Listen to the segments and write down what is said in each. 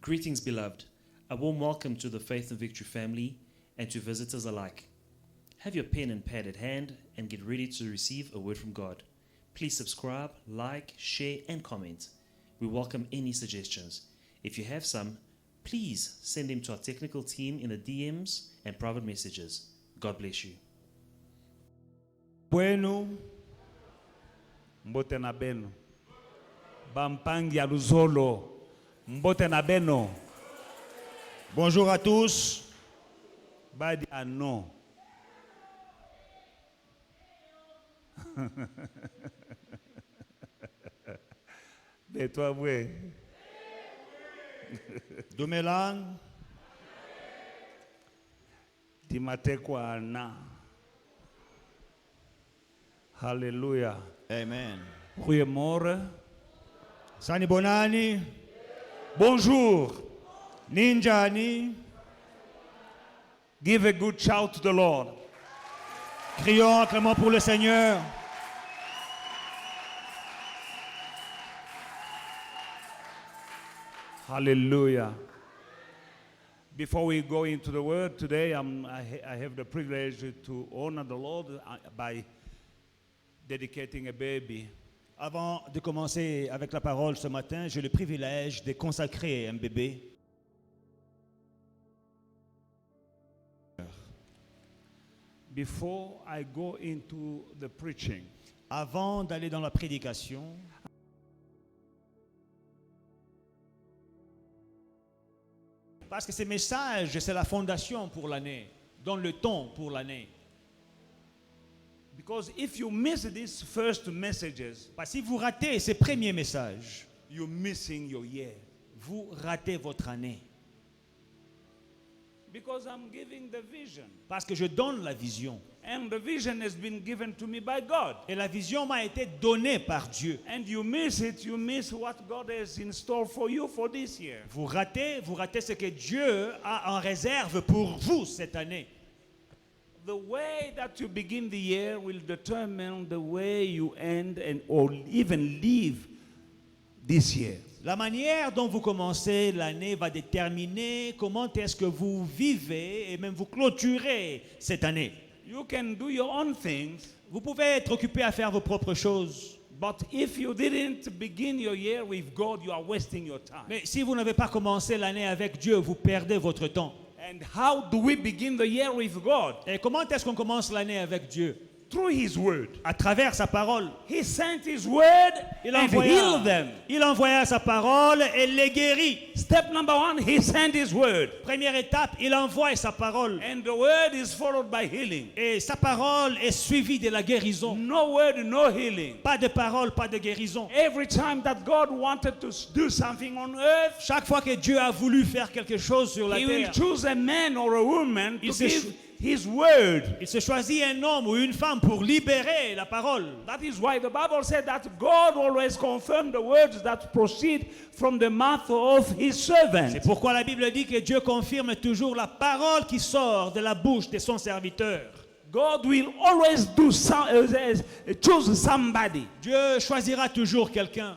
Greetings, beloved. A warm welcome to the Faith and Victory family and to visitors alike. Have your pen and pad at hand and get ready to receive a word from God. Please subscribe, like, share, and comment. We welcome any suggestions. If you have some, please send them to our technical team in the DMs and private messages. God bless you. Bueno, mbote na beno. Bampangi ya luzolo, mbote na beno. Bonjour à tous. Badi ano. De toi, ouais. Dumelang. Timate kwa ana. Hallelujah. Amen. Goeiemorgen. Sani bonani. Bonjour. Ninjani. Give a good shout to the Lord. Crions acclamons pour le Seigneur. Hallelujah. Before we go into the word today, I have the privilege to honor the Lord by dedicating a baby. Avant de commencer avec la parole ce matin, j'ai le privilège de consacrer un bébé. Before I go into the preaching, Avant d'aller dans la prédication, parce que ces messages, c'est la fondation pour l'année, donne le ton pour l'année. because if you miss these first messages, Parce que si vous ratez ces premiers messages, you're missing your year. vous ratez votre année. Because I'm giving the vision. Parce que je donne la vision. And the vision has been given to me by God. Et la vision m'a été donnée par Dieu. And you miss it, you miss what God has in store for you for this year. Vous ratez ce que Dieu a en réserve pour vous cette année. The way that you begin the year will determine the way you end and or even live this year. La manière dont vous commencez l'année va déterminer comment est-ce que vous vivez et même vous clôturez cette année. You can do your own things, Vous pouvez être occupé à faire vos propres choses. but if you didn't begin your year with God, you are wasting your time. Mais si vous n'avez pas commencé l'année avec Dieu, vous perdez votre temps. And how do we begin the year with God? Et comment est-ce qu'on commence l'année avec Dieu? Through His Word. À travers sa parole. He sent His Word Il and healed them. envoya sa parole et les guérit. Step number one, He sent His Word. Première étape, il envoie sa parole. And the Word is followed by healing. Et sa parole est suivie de la guérison. No word, no healing. Pas de parole, pas de guérison. Every time that God wanted to do something on earth, Chaque fois que Dieu a voulu faire quelque chose sur la He will terre, choose a man or a woman to Il se give His Word. il se choisit un homme ou une femme pour libérer la parole. That is why the Bible said that God always confirmed the words that proceed from the mouth of His servant. C'est pourquoi la Bible dit que Dieu confirme toujours la parole qui sort de la bouche de son serviteur. God will always choose somebody. Dieu choisira toujours quelqu'un.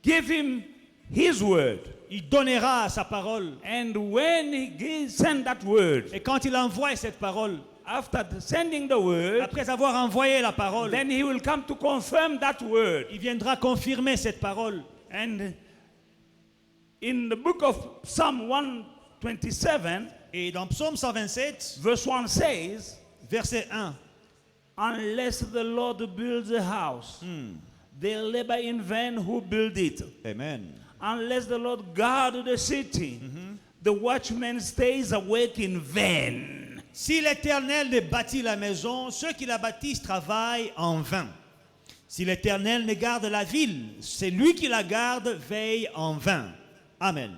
Give him His Word. Il donnera sa parole. And when He sent that word, Et quand il envoie cette parole, after sending the word, après avoir envoyé la parole, then He will come to confirm that word. il viendra confirmer cette parole. And in the book of Psalm 127, Et dans Psaume 127, verse 1 says, verset 1, unless the Lord builds a house, they labor in vain who build it. Amen. Unless the Lord guard the city, the watchman stays awake in vain. Si l'Éternel ne bâtit la maison, ceux qui la bâtissent travaillent en vain. Si l'Éternel ne garde la ville, c'est lui qui la garde veille en vain. Amen.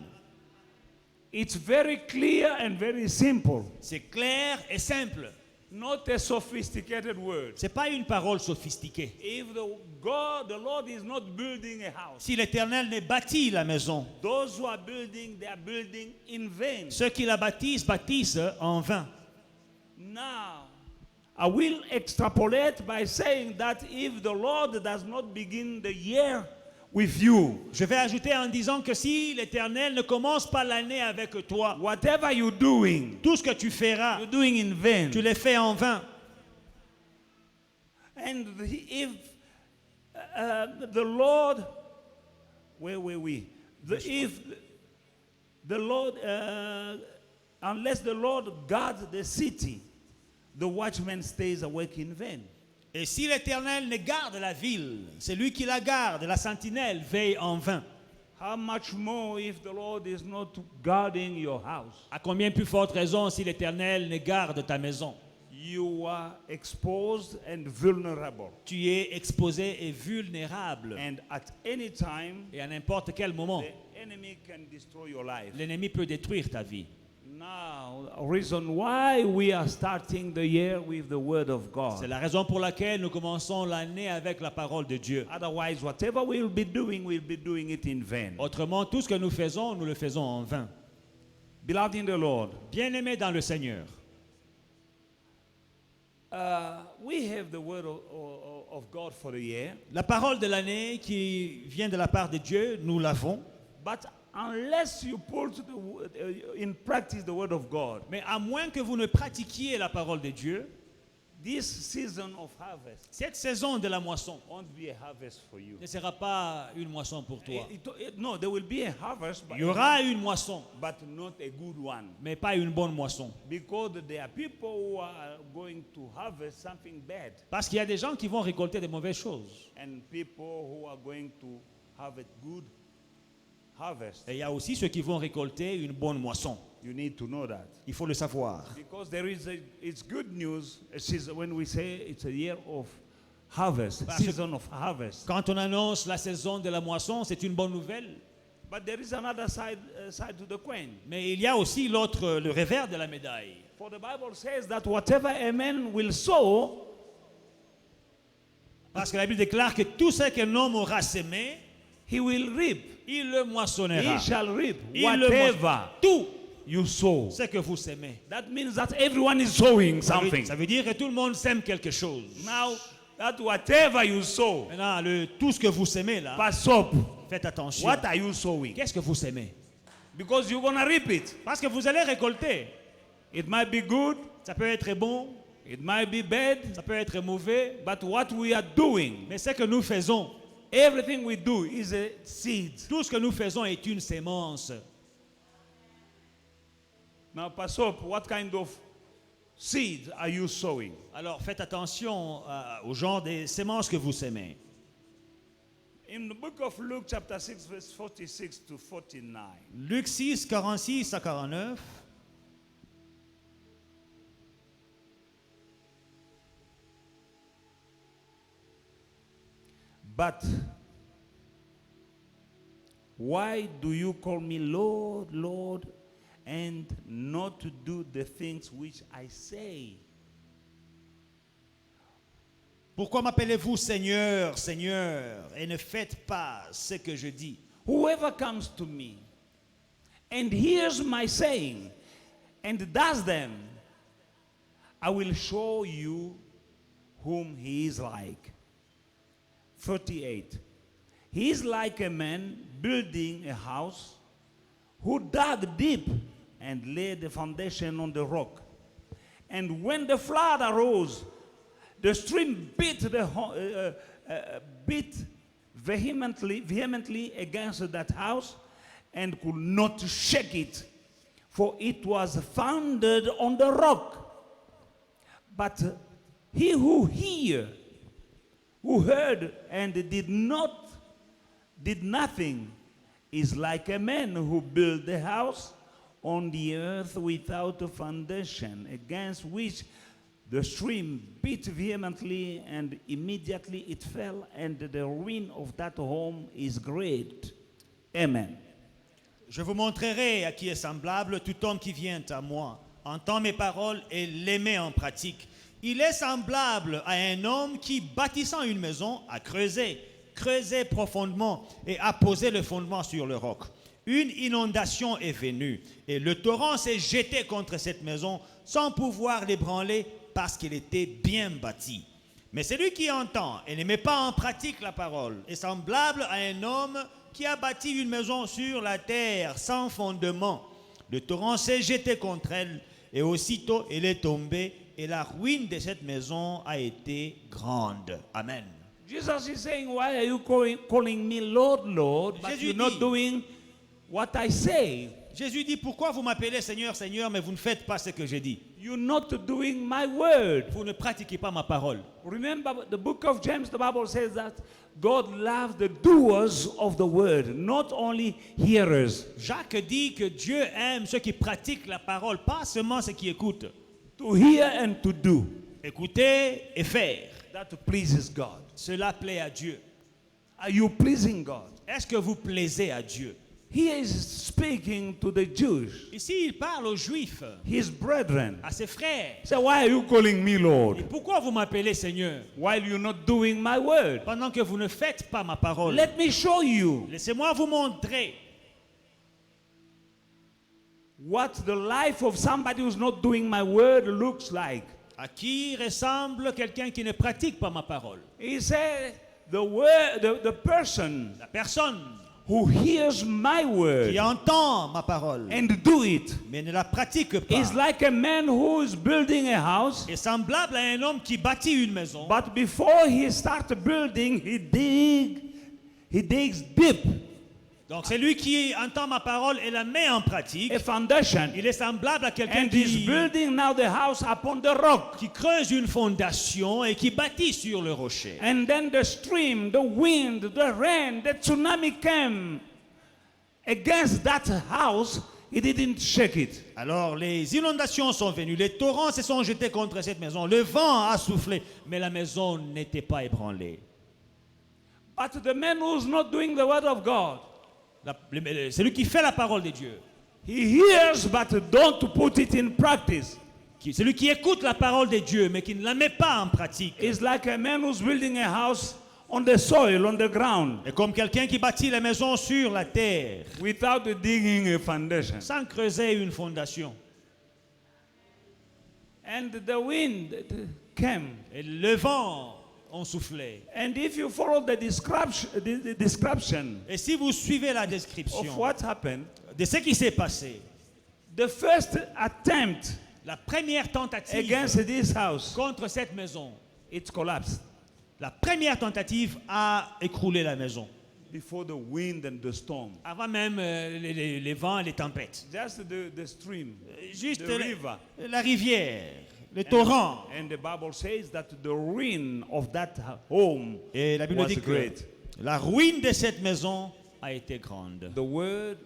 It's very clear and very simple. C'est clair et simple. Not a sophisticated word. C'est pas une parole sophistiquée. If the Lord is not building a house, Si l'Éternel ne bâtit la maison, those who are building, they are building in vain. ceux qui la bâtissent en vain. Now, I will extrapolate by saying that if the Lord does not begin the year with you, Je vais ajouter en disant que si l'Éternel ne commence pas l'année avec toi, whatever you're doing, tout ce que tu feras, you're doing in vain. tu le fais en vain. And if the Lord, where were we? If the Lord, unless the Lord guards the city, the watchman stays awake in vain. Et si l'Éternel ne garde la ville, c'est lui qui la garde, la sentinelle veille en vain. How much more if the Lord is not guarding your house? À combien plus forte raison si l'Éternel ne garde ta maison? You are exposed and vulnerable. Tu es exposé et vulnérable. And at any time, Et à n'importe quel moment, the enemy can destroy your life. l'ennemi peut détruire ta vie. Now, a reason why we are starting the year with the word of God. C'est la raison pour laquelle nous commençons l'année avec la parole de Dieu. Otherwise, whatever we'll be doing it in vain. Autrement, tout ce que nous le faisons en vain. Beloved in the Lord, Bien-aimés dans le Seigneur, we have the word of God for the year, la parole de l'année qui vient de la part de Dieu, nous l'avons. but unless you put in practice the word of God, Mais à moins que vous ne pratiquiez la parole de Dieu, this season of harvest cette saison de la moisson won't be a harvest for you. ne sera pas une moisson pour toi. No, there will be a harvest, Il y aura une moisson, but not a good one. mais pas une bonne moisson. Because there are people who are going to harvest something bad, Parce qu'il y a des gens qui vont récolter des mauvaises choses. and people who are going to have a good harvest. Et il y a aussi ceux qui vont récolter une bonne moisson. You need to know that. Il faut le savoir. Because it's good news when we say it's a year of harvest, Parce que- season of harvest. Quand on annonce la saison de la moisson, c'est une bonne nouvelle. But there is another side to the coin. Mais il y a aussi l'autre, le revers de la médaille. For the Bible says that whatever a man will sow, Parce que la Bible déclare que tout ce qu'un homme aura sémé, he will reap. il le moissonnera. He shall reap Il le whatever Tout you sow. ce que vous sémez. That means that everyone is sowing Ça something. veut dire que tout le monde sème quelque chose. Now, that whatever you sow, Maintenant, tout ce que vous sémez là, pass up. faites attention. What are you sowing? Qu'est-ce que vous sémez? Because you're going to reap it. Parce que vous allez récolter. It might be good, Ça peut être bon, it might be bad, ça peut être mauvais, but what we are doing, mais ce que nous faisons, everything we do is a seed. tout ce que nous faisons est une sémence. Now, pass up, what kind of seed are you sowing? Alors faites attention au genre des sémences que vous sémez. In the book of Luke, chapter 6, verse 46 to 49, Luc 6, 46 à 49. but why do you call me Lord, Lord, and not to do the things which I say? Pourquoi m'appelez-vous Seigneur, Seigneur, et ne faites pas ce que je dis? Whoever comes to me and hears my saying and does them, I will show you whom he is like. 38. He is like a man building a house who dug deep and laid the foundation on the rock. And when the flood arose, the stream beat vehemently against that house and could not shake it, for it was founded on the rock. But he who heard and did nothing is like a man who built a house on the earth without a foundation, against which the stream beat vehemently, and immediately it fell, and the ruin of that home is great. Amen. Je vous montrerai à qui est semblable tout homme qui vient à moi, entend mes paroles et les met en pratique. Il est semblable à un homme qui, bâtissant une maison, a creusé profondément et a posé le fondement sur le roc. Une inondation est venue et le torrent s'est jeté contre cette maison sans pouvoir l'ébranler parce qu'elle était bien bâtie. Mais celui qui entend et ne met pas en pratique la parole est semblable à un homme qui a bâti une maison sur la terre sans fondement. Le torrent s'est jeté contre elle et aussitôt elle est tombée et la ruine de cette maison a été grande. Amen. Jesus is saying, why are you calling me Lord, Lord, but Jésus you're dit- not doing what I say? Jésus dit, pourquoi vous m'appelez Seigneur, Seigneur, mais vous ne faites pas ce que je dis? You're not doing my word. Vous ne pratiquez pas ma parole. Remember the book of James, the Bible says that God loves the doers of the word, not only hearers. Jacques dit que Dieu aime ceux qui pratiquent la parole, pas seulement ceux qui écoutent. To hear and to do. Écouter et faire. That pleases God. Cela plaît à Dieu. Are you pleasing God? Est-ce que vous plaisez à Dieu? He is speaking to the Jews, Ici, il parle aux Juifs, his brethren. à ses frères. So why are you calling me Et Lord pourquoi vous m'appelez Seigneur while you're not doing my word? pendant que vous ne faites pas ma parole? Let me show you Laissez-moi vous montrer what the life of somebody who's not doing my word looks like. à qui ressemble quelqu'un qui ne pratique pas ma parole. He said, the person La personne who hears my word qui entend ma parole, and do it mais ne la pratique pas, is like a man who is building a house, est semblable à un homme qui bâtit une maison. but before he starts building, he digs deep Donc c'est lui qui entend ma parole et la met en pratique. a foundation, Il est semblable à quelqu'un and he's building now the house upon the rock. qui creuse une fondation et qui bâtit sur le rocher. And then the stream, the wind, the rain, the tsunami came against that house. He didn't shake it. Alors les inondations sont venues, les torrents se sont jetés contre cette maison, le vent a soufflé, mais la maison n'était pas ébranlée. But the man who's not doing the word of God, Celui qui fait la parole de Dieu, he hears but don't put it in practice. celui qui écoute la parole de Dieu, mais qui ne la met pas en pratique, It's like a man who's building a house on the soil, on the ground, est comme quelqu'un qui bâtit la maison sur la terre, without digging a foundation. sans creuser une fondation. And the wind came. Et le vent ont soufflé. And if you follow the description Et si vous suivez la of description what happened, de ce qui s'est passé, the first attempt la première tentative against this house, contre cette maison, it collapsed la première tentative a écroulé la maison, before the wind and the storm. avant même les vents et les tempêtes. Just the stream, Juste the river. la rivière, le torrent. And the Bible says that the ruin of that home Et la Bible was dit que great. la ruine de cette maison a été grande. The word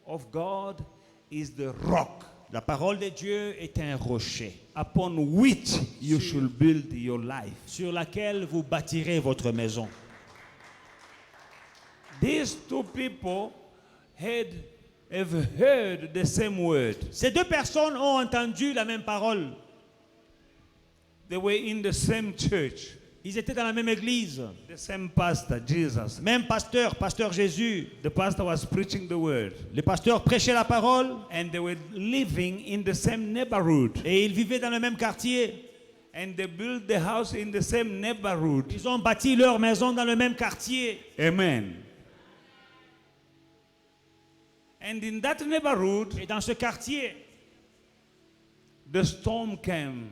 of God is the rock La parole de Dieu est un rocher upon which you should build your life. sur laquelle vous bâtirez votre maison. These two people have heard the same word. Ces deux personnes ont entendu la même parole. They were in the same church, Ils étaient dans la même église. the same pastor, Jesus. Même pasteur, pasteur Jésus. The pastor was preaching the word, Le pasteur prêchait la parole and they were living in the same neighborhood, et ils vivaient dans le même quartier. and they built the house in the same neighborhood. Ils ont bâti leur maison dans le même quartier. Amen. And in that neighborhood, Et dans ce quartier, the storm came.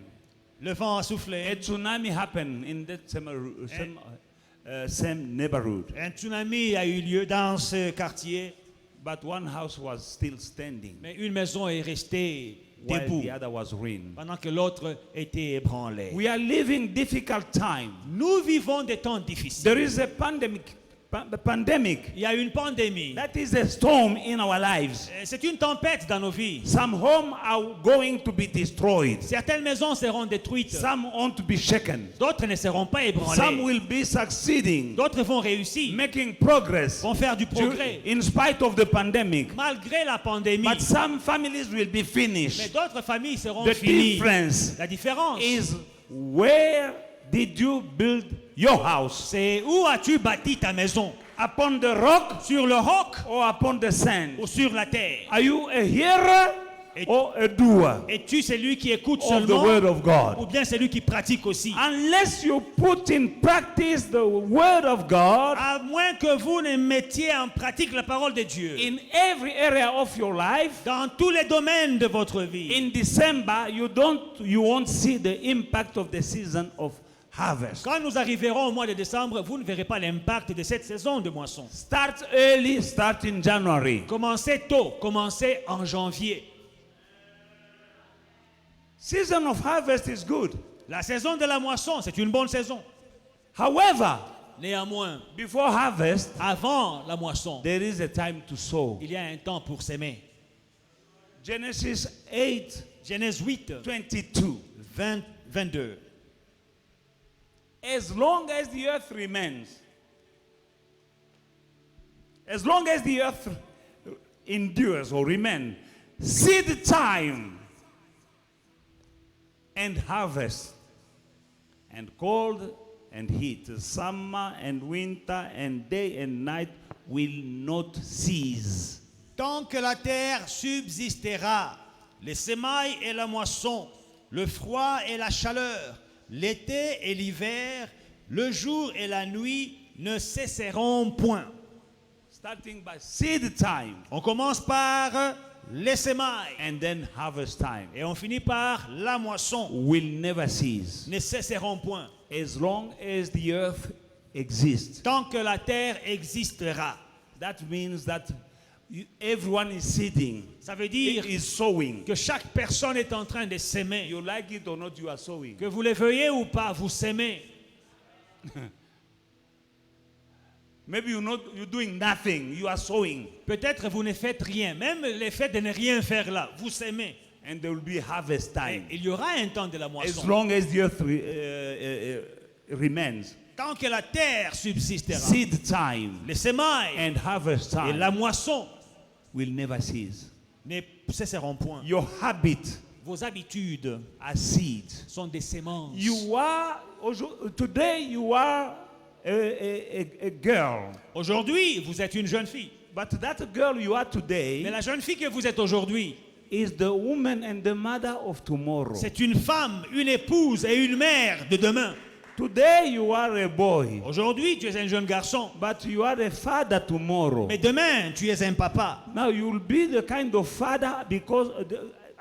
le vent a A soufflé. tsunami happened in that same neighborhood. Un tsunami a eu lieu dans ce quartier, But one house was still standing mais une maison est restée while debout the other was ruined. pendant que l'autre était ébranlée. We are living difficult time. Nous vivons des temps difficiles. There is a pandemic. Il y a une pandémie. That is a storm in our lives. C'est une tempête dans nos vies. Some homes are going to be destroyed. Certaines maisons seront détruites. Some won't be shaken. D'autres ne seront pas Some ébranlées. will be succeeding, D'autres vont réussir, making progress vont faire du progrès. in spite of the pandemic. Malgré la pandémie. But some families will be Mais finished. d'autres familles seront The finies. difference La différence, is where did you build your house? c'est où as-tu bâti ta maison? Upon the rock Sur le roc or upon the sand? ou sur la terre? Are you a hearer or a doer Es-tu celui qui écoute of the seulement word of ou God? bien celui qui pratique aussi? Unless you put in practice the word of God À moins que vous ne mettiez en pratique la parole de Dieu in every area of your life, dans tous les domaines de votre vie. in December you won't see the impact of the season of harvest. Quand nous arriverons au mois de décembre, vous ne verrez pas l'impact de cette saison de moisson. Start early, start in January. Commencez tôt, commencez en janvier. Season of harvest is good. La saison de la moisson, c'est une bonne saison. However, Néanmoins, before harvest, avant la moisson, there is a time to sow. il y a un temps pour s'aimer. Genesis 8, Genèse 8, 22. 22. As long as the earth remains, as long as the earth endures or remains, seed time and harvest, and cold and heat, summer and winter, and day and night will not cease. Tant que la terre subsistera, les semailles et la moisson, le froid et la chaleur, l'été et l'hiver, le jour et la nuit ne cesseront point. Starting by seed time On commence par les semailles and then harvest time et on finit par la moisson. will never cease. Ne cesseront point. As long as the earth exists. Tant que la terre existera. That means that everyone is seeding, Ça veut dire is sowing. que chaque personne est en train de s'aimer. You like it or not, you are sowing. Que vous le veuillez ou pas, vous s'aimez. Maybe you're doing nothing, you are sowing. Peut-être vous ne faites rien. Même le fait de ne rien faire là, vous s'aimez. And there will be harvest Et time. il y aura un temps de la As moisson. long as the earth remains. Tant que la terre subsistera, Seed time les semailles and harvest et time la moisson will never cease. ne cesseront point. Your habit Vos habitudes are seed. sont des semences. Today you are a girl. Aujourd'hui, vous êtes une jeune fille. But that girl you are Mais today la jeune fille que vous êtes aujourd'hui, is the woman and the mother of tomorrow. c'est une femme, une épouse et une mère de demain. Today you are a boy, Aujourd'hui, tu es un jeune garçon. but you are a father tomorrow. Mais demain, tu es un papa. Now you will be the kind of father because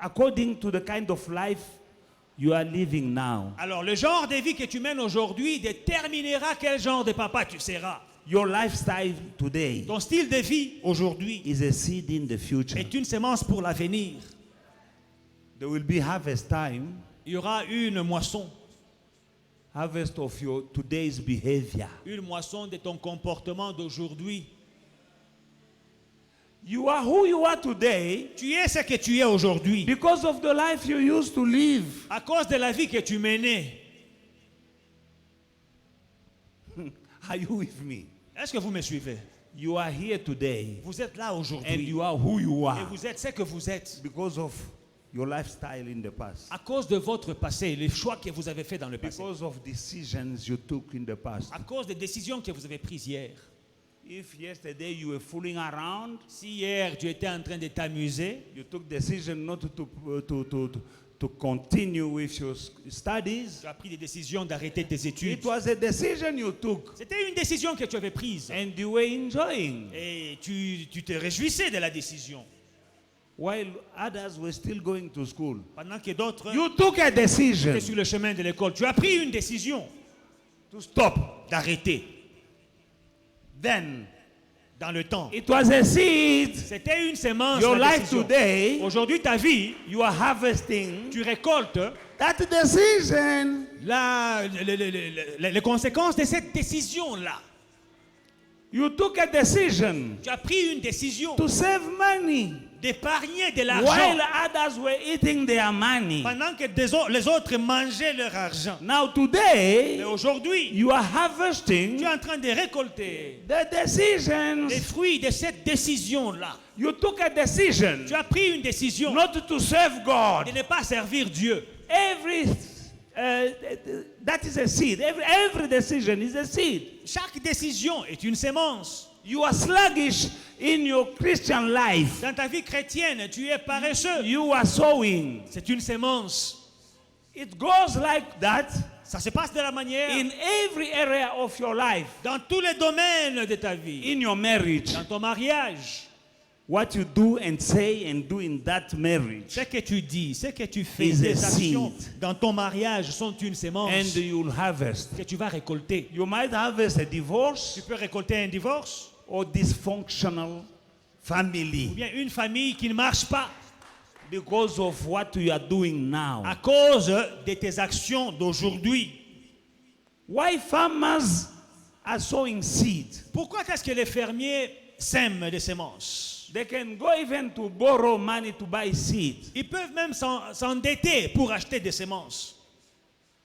according to the kind of life you are living now. Alors, le genre de vie que tu mènes aujourd'hui déterminera quel genre de papa tu seras. Your lifestyle today Ton style de vie aujourd'hui is a seed in the future. est une semence pour l'avenir. There will be harvest time, Il y aura une moisson. harvest of your today's behavior. Une moisson de ton comportement d'aujourd'hui. You are who you are today Tu es ce que tu es aujourd'hui because of the life you used to live. à cause de la vie que tu menais. Are you with me? Est-ce que vous me suivez? You are here today Vous êtes là and aujourd'hui you are who you et are vous êtes ce que vous êtes because of your lifestyle in the past. à cause de votre passé, les choix que vous avez faits dans le passé, Because of decisions you took in the past. à cause des décisions que vous avez prises hier. If yesterday you were fooling around, Si hier tu étais en train de t'amuser, you took decision not to continue with your studies. tu as pris des décisions d'arrêter tes études. It was a decision you took C'était une décision que tu avais prise and you were enjoying et tu te réjouissais de la décision. while others were still going to school. Pendant que d'autres You took a decision étaient sur le chemin de l'école, tu as pris une décision to stop. d'arrêter Then dans le temps. it was a seed. C'était une semence. Your la life décision. today, Aujourd'hui, ta vie, you are harvesting tu récoltes that decision. les conséquences de cette décision-là. You took a decision Tu as pris une décision to save money d'épargner de while l'argent others were eating their money. pendant que les autres mangeaient leur argent. Now today, Mais aujourd'hui, you are tu harvesting es en train de récolter the decisions. les fruits de cette décision-là. You took a decision Tu as pris une décision not to serve God. de ne pas servir Dieu. That is a seed. Every decision is a seed. Chaque décision est une sémence. You are sluggish in your Christian life. Dans ta vie chrétienne, tu es paresseux. You are sowing. C'est une sémence. It goes like that Ça se passe de la manière in every area of your life. dans tous les domaines de ta vie. In your marriage. Dans ton mariage. What you do and say and do in that marriage. Ce que tu dis, ce que tu fais, Is a tes actions seed. dans ton mariage sont une sémence And you'll harvest. que tu vas récolter. You might harvest a Tu divorce peux récolter un divorce or dysfunctional ou family bien une famille qui ne marche pas because of what you are doing now. à cause de tes actions d'aujourd'hui. Why farmers are sowing seed? Pourquoi est-ce que les fermiers sèment des semences? They can go even to borrow money to buy seed. Ils peuvent même s'endetter pour acheter des semences.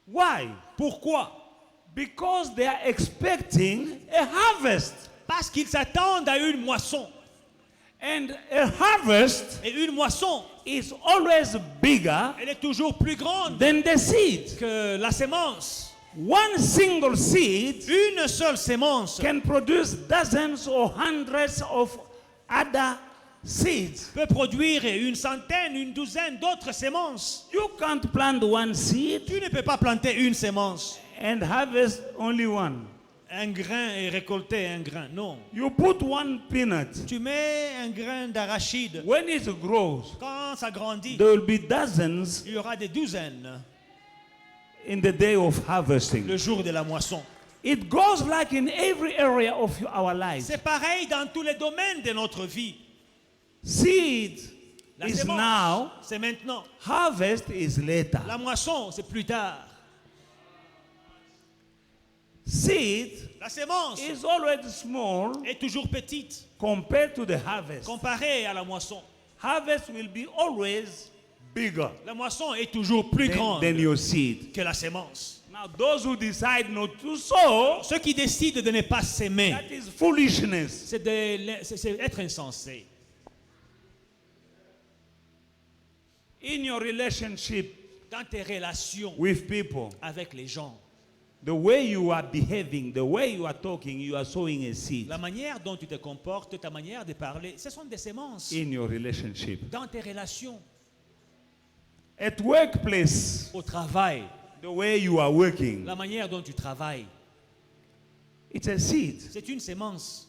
Why? Pourquoi? Because they are expecting a harvest. Parce qu'ils s'attendent à une moisson. And a harvest Et une moisson, is always bigger elle est toujours plus grande than the seed. que la sémence. One single seed Une seule sémence can produce dozens or hundreds of other seeds. peut produire une centaine, une douzaine d'autres semences. You can't plant one seed Tu ne peux pas planter une sémence, and harvest only one. un grain et récolter un grain. Non. You put one peanut. Tu mets un grain d'arachide. When it grows, Quand ça grandit, there will be dozens il y aura des douzaines in the day of harvesting. le jour de la moisson. It goes like in every area of our lives. C'est pareil dans tous les domaines de notre vie. Seed La is sémence, now, c'est maintenant. harvest is later. La moisson, c'est plus tard. Seed La sémence is always small est toujours petite compared to the harvest. comparée à la moisson. Harvest will be always bigger La moisson est toujours plus grande than your seed. que la sémence. Now, those who decide not to sow, Ceux qui décident de ne pas s'aimer, that is foolishness. c'est être insensé. In your relationship Dans tes relations with people, avec les gens, the way you are behaving, the way you are talking, you are sowing a seed la manière dont tu te comportes, ta manière de parler, ce sont des semences in your relationship. dans tes relations. At workplace, Au travail, the way you are working, la manière dont tu travailles, it's a seed. c'est une sémence.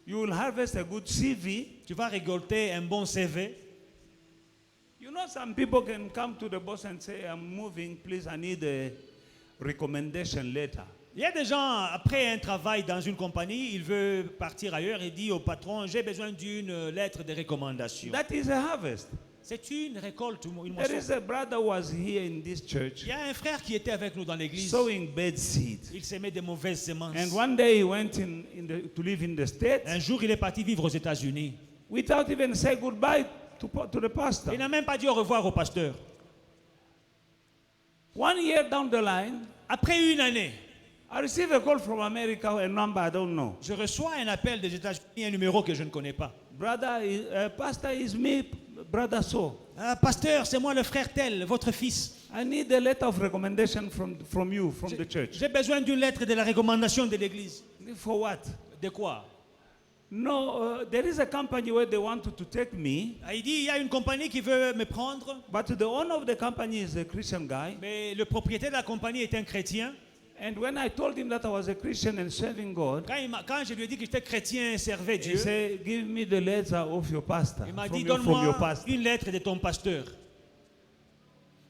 You will harvest a good CV. Tu vas récolter un bon CV. You know, some people can come to the boss and say, I'm moving, please, I need a recommendation letter. Il y a des gens, après un travail dans une compagnie, il veut partir ailleurs et dit au patron, j'ai besoin d'une lettre de recommandation. That is a harvest. C'est une récolte, une There is moisson. a brother who was here in this church Il y a un frère qui était avec nous dans l'église. sowing bad seed. Il s'aimait des mauvaises semences. And one day he went to live in the States Un jour, il est parti vivre aux États-Unis. without even say goodbye to the pastor. Il n'a même pas dit au revoir au pasteur. 1 year down the line, Après une année, I received a call from America, a number I don't know. je reçois un appel des États-Unis, un numéro que je ne connais pas. Pastor is me, brother so. Ah, pasteur, c'est moi le frère tel, votre fils. I need a letter of recommendation from you, from the church. J'ai besoin d'une lettre de la recommandation de l'église. For what? De quoi? No, there is a company where they want to take me, Ah, il dit, il y a une compagnie qui veut me prendre, but the owner of the company is a Christian guy. mais le propriétaire de la compagnie est un chrétien. And when I told him that I was a Christian and serving God, Quand je lui ai dit que j'étais chrétien et servais he Dieu, said, give me the letter of your pastor, il m'a from dit, your donne-moi pastor. une lettre de ton pasteur.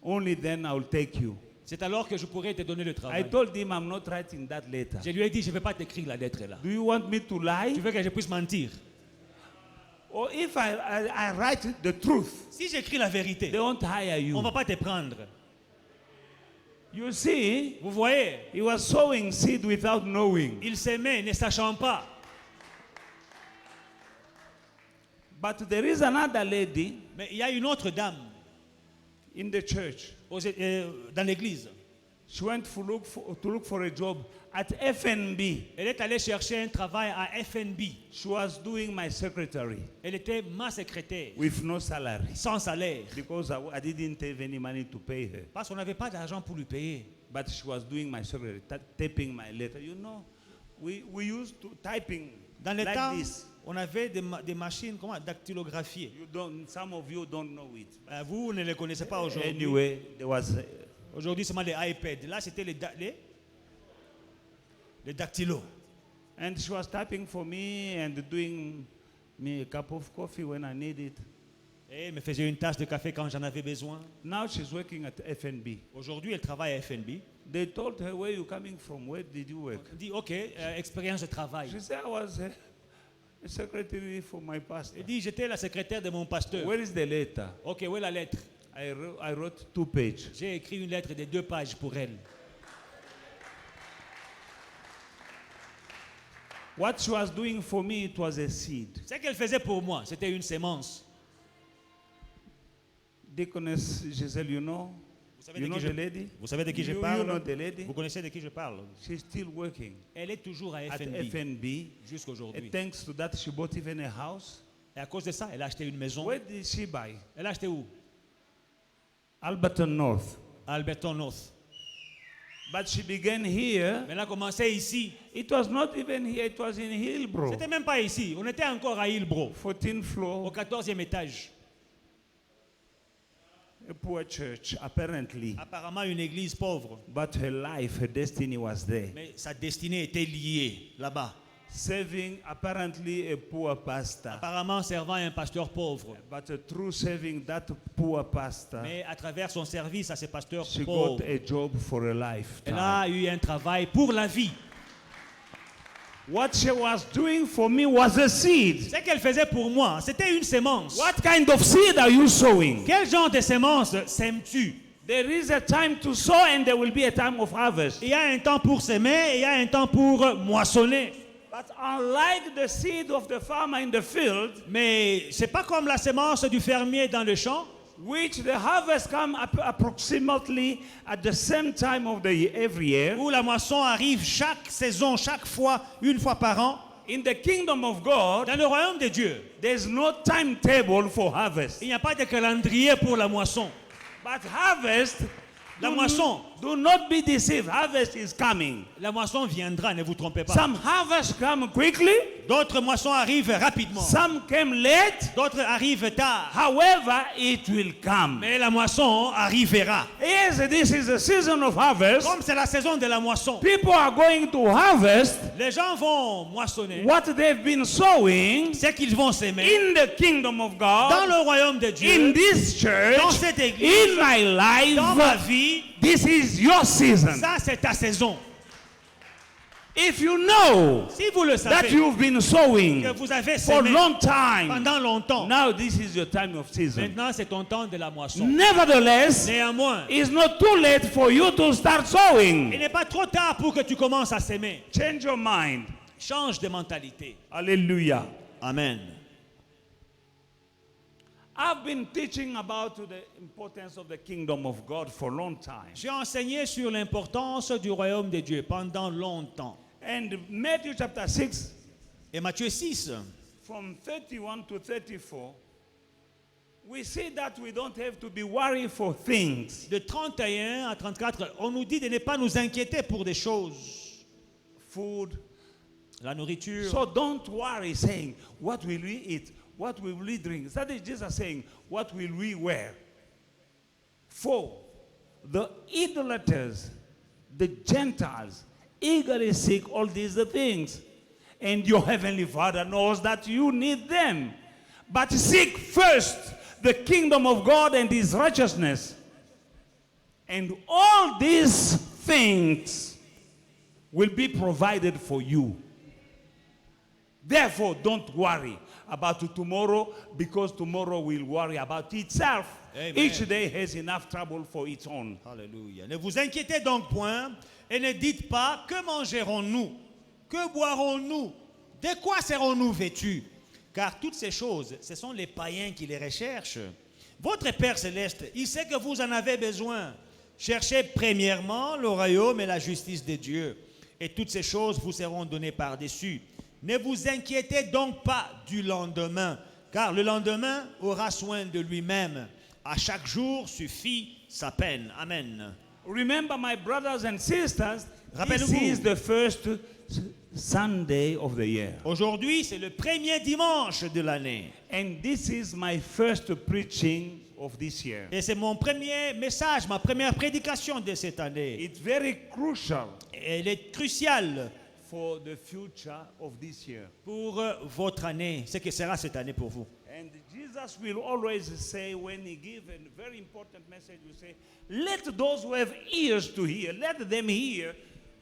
Only then I will take you. C'est alors que je pourrai te donner le I travail. told him I'm not writing that letter. Je lui ai dit, je ne vais pas t'écrire la lettre là. Do you want me to Tu lie? veux que je puisse mentir? Or if I write the truth, Si j'écris la vérité, they won't hire on you. ne va pas te prendre. You see, Vous voyez, he was sowing seed without knowing. il s'aimait ne sachant pas. But there is another lady Mais il y a une autre dame in the church. dans l'église. She went to look for a job at FNB. Elle est allée chercher un travail à FNB. She was doing my secretary Elle était ma secrétaire, with no salary sans salaire. because I didn't have any money to pay her. Parce qu'on n'avait pas d'argent pour lui payer. But she was doing my secretary, typing my letter. You know, we used to typing Dans les like temps, this. on avait des machines dactylographiées. Some of you don't know it. Vous ne les connaissez pas aujourd'hui. Anyway, there was Aujourd'hui, c'est des iPads. Là, c'était les dactylos. and she was typing for me and doing me a cup of coffee when I need it. Et elle me faisait une tasse de café quand j'en avais besoin. Now she's working at FNB. Aujourd'hui, elle travaille à FNB. They told her, where you coming from? Where did you work? Elle dit, OK, expérience de travail. She said, I was a secretary for my pastor. Elle dit, j'étais la secrétaire de mon pasteur. Where is the letter? OK, où est la lettre? I wrote 2 pages. J'ai écrit une lettre de 2 pages pour elle. What she was doing for me, it was a seed. Ce qu'elle faisait pour moi, c'était une sémence. Deaconess Giselle, you know? Vous savez, You de know qui, the lady? vous savez de qui je You parle? know the lady? Vous connaissez de qui je parle? She's still working Elle est toujours à at FNB FNB. jusqu'à aujourd'hui. And thanks to that, she bought even a house. Et à cause de ça, elle a acheté une maison. Where did she buy? Elle a acheté où? Alberton North. À Alberton North. But she began here. Mais elle a commencé ici. It was not even here, it was in Hillbrow. C'était même pas ici. On était encore à Hillbrow, 14th au floor, 14e étage. a poor church, apparently. Apparemment une église pauvre. But her life, her destiny was there. Mais sa destinée était liée là-bas. Serving apparently a poor pastor. Apparemment servant un pasteur pauvre. But through serving that poor pastor, Mais à travers son service à ces pasteurs she pauvres, got a job for a elle lifetime. a eu un travail pour la vie. What she was doing for me was a seed. Ce qu'elle faisait pour moi, c'était une sémence. What kind of seed are you sowing? Quel genre de sémence sèmes-tu? There is a time to sow and there will be a time of harvest. Il y a un temps pour s'aimer et il y a un temps pour moissonner. But unlike the seed of the farmer in the field, Mais c'est pas comme la sémence du fermier dans le champ, which the harvest come approximately at the same time of the year, every year. où la moisson arrive chaque saison, chaque fois, une fois par an. In the kingdom of God, Dans le royaume de Dieu, there's no timetable for harvest. il n'y a pas de calendrier pour la moisson. But harvest, La moisson, do not be deceived. Harvest is coming. la moisson viendra, ne vous trompez pas. Some harvest come quickly, D'autres moissons arrivent rapidement. some came late. D'autres arrivent tard. However, it will come. Mais la moisson arrivera. Yes, this is the season of harvest. Comme c'est la saison de la moisson, People are going to harvest les gens vont moissonner what they've been sowing ce qu'ils vont s'aimer in the kingdom of dans God, le royaume de in Dieu, this church, dans cette in église, my dans ma life. vie. This is your season. Ça, c'est ta saison. If you know Si vous le that savez, you've been sowing que vous avez for a semé long time, pendant longtemps, now this is your time of season. maintenant c'est ton temps de la moisson. Nevertheless, Néanmoins, it's not too late for you to start il sowing. n'est pas trop tard pour que tu commences à s'aimer. Change your mind. Change de mentalité. Hallelujah. Amen. I've been teaching about the importance of the kingdom of God for a long time. J'ai enseigné sur l'importance du royaume de Dieu pendant longtemps. And Matthew chapter 6, Et Matthieu 6, from 31 to 34, we see that we don't have to be worried for things. de 31 à 34, on nous dit de ne pas nous inquiéter pour des choses. Food. La nourriture. So don't worry saying, what will we eat? What will we drink? That is Jesus saying, what will we wear? For the idolaters, the Gentiles, eagerly seek all these things. And your heavenly Father knows that you need them. But seek first the kingdom of God and his righteousness. And all these things will be provided for you. Therefore, don't worry about tomorrow, because tomorrow will worry about itself. Amen. Each day has enough trouble for its own. Alléluia. Ne vous inquiétez donc point et ne dites pas que mangerons-nous, que boirons-nous, de quoi serons-nous vêtus? Car toutes ces choses, ce sont les païens qui les recherchent. Votre Père céleste, il sait que vous en avez besoin. Cherchez premièrement le royaume et la justice de Dieu, et toutes ces choses vous seront données par-dessus. Ne vous inquiétez donc pas du lendemain, car le lendemain aura soin de lui-même. À chaque jour suffit sa peine. Amen. Remember, my brothers and sisters, this Rappelez-vous. is the first Sunday of the year. Aujourd'hui, c'est le premier dimanche de l'année. And this is my first preaching of this year. Et c'est mon premier message, ma première prédication de cette année. It's very crucial Elle est cruciale for the future of this year. pour votre année, ce que sera cette année pour vous. And Jesus will always say, when he gives a very important message, he will say, let those who have ears to hear, let them hear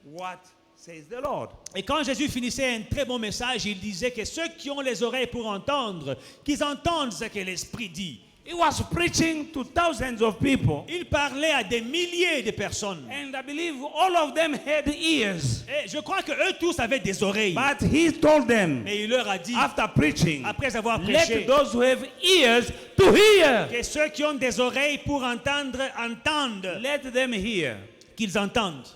what says the Lord. Et quand Jésus finissait un très bon message, il disait que ceux qui ont les oreilles pour entendre, qu'ils entendent ce que l'Esprit dit. He was preaching to thousands of people. Il parlait à des milliers de personnes. And I believe all of them had ears. Et je crois que eux tous avaient des oreilles. But he told them, Mais il leur a dit, after preaching, après avoir let prêché, those who have ears to hear. que ceux qui ont des oreilles pour entendre, entendent. Let them hear. Qu'ils entendent.